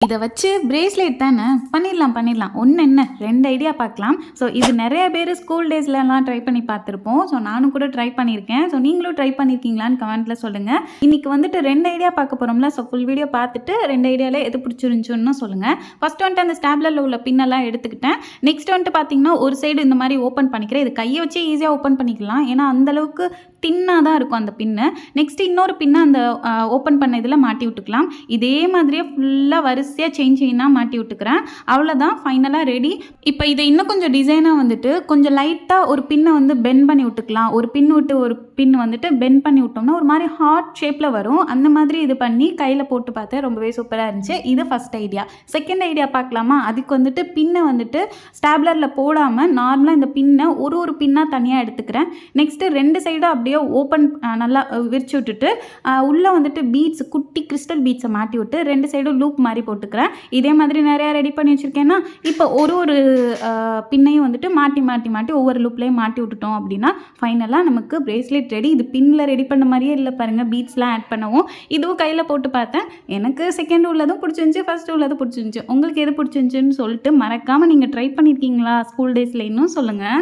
இதை வச்சு பிரேஸ்லெட் தானே பண்ணிடலாம் ஒன்று என்ன 2 ஐடியா பார்க்கலாம். ஸோ இது நிறைய பேர் ஸ்கூல் டேஸ்லலாம் ட்ரை பண்ணி பார்த்துருப்போம். ஸோ நானும் கூட ட்ரை பண்ணியிருக்கேன். ஸோ நீங்களும் ட்ரை பண்ணியிருக்கீங்களான்னு கமெண்ட்டில் சொல்லுங்கள். இன்றைக்கி வந்துட்டு 2 ஐடியா பார்க்க போகிறோம்ல. ஸோ ஃபுல் வீடியோ பார்த்துட்டு 2 ஐடியாவில் எது பிடிச்சிருந்துச்சுன்னு சொல்லுங்கள். ஃபஸ்ட்டு வந்துட்டு அந்த ஸ்டாப்லரில் உள்ள பின்னெல்லாம் எடுத்துக்கிட்டேன். நெக்ஸ்ட் வந்துட்டு பார்த்தீங்கன்னா ஒரு சைடு இந்த மாதிரி ஓப்பன் பண்ணிக்கிறேன். இது கையை வச்சு ஈஸியாக ஓப்பன் பண்ணிக்கலாம். ஏன்னா அந்தளவுக்கு தின்னாக தான் இருக்கும் அந்த பின்னு. நெக்ஸ்ட்டு இன்னொரு பின்னை அந்த ஓப்பன் பண்ண இதில் மாட்டி விட்டுக்கலாம். இதே மாதிரியே ஃபுல்லாக வரிசையாக செயினாக மாட்டி விட்டுக்கிறேன். அவ்வளோதான், ஃபைனலாக ரெடி. இப்போ இதை இன்னும் கொஞ்சம் டிசைனாக வந்துட்டு கொஞ்சம் லைட்டாக ஒரு பின்னை வந்து பெண்ட் பண்ணி விட்டுக்கலாம். ஒரு பின் விட்டு ஒரு பின் வந்துட்டு பெண்ட் பண்ணி விட்டோம்னா ஒரு மாதிரி ஹார்ட் ஷேப்பில் வரும். அந்த மாதிரி இது பண்ணி கையில் போட்டு பார்த்தேன். ரொம்பவே சூப்பராக இருந்துச்சு. இது ஃபஸ்ட் ஐடியா. செகண்ட் ஐடியா பார்க்கலாமா? அதுக்கு வந்துட்டு பின்னை வந்துட்டு ஸ்டாப்லரில் போடாமல் நார்மலாக இந்த பின்னை ஒரு பின்னாக தனியாக எடுத்துக்கிறேன். நெக்ஸ்ட்டு 2 சைடும் அப்படியே ஓப்பன் நல்லா விரிச்சு விட்டுட்டு உள்ளே வந்துட்டு பீட்ஸ், குட்டி கிறிஸ்டல் பீட்ஸை மாட்டி விட்டு 2 சைடும் லூப் மாதிரி போட்டுக்கிறேன். இதே மாதிரி நிறையா ரெடி பண்ணி வச்சுருக்கேன்னா இப்போ ஒரு பின்னையும் வந்துட்டு மாட்டி ஒவ்வொரு லூப்லேயும் மாட்டி விட்டுட்டோம் அப்படின்னா ஃபைனலாக நமக்கு பிரேஸ்லெட் ரெடி. இது பின்னில் ரெடி பண்ண மாதிரியே இல்லை பாருங்கள். பீட்ஸ்லாம் ஆட் பண்ணவும் இதுவும் கையில் போட்டு பார்த்தேன். எனக்கு செகண்ட் உள்ளதும் பிடிச்சிருந்துச்சி, ஃபஸ்ட்டு உள்ளதும் பிடிச்சிருந்துச்சி. உங்களுக்கு எது பிடிச்சிருந்துச்சின்னு சொல்லிட்டு மறக்காமல் நீங்கள் ட்ரை பண்ணியிருக்கீங்களா ஸ்கூல் டேஸில் இன்னும் சொல்லுங்கள்.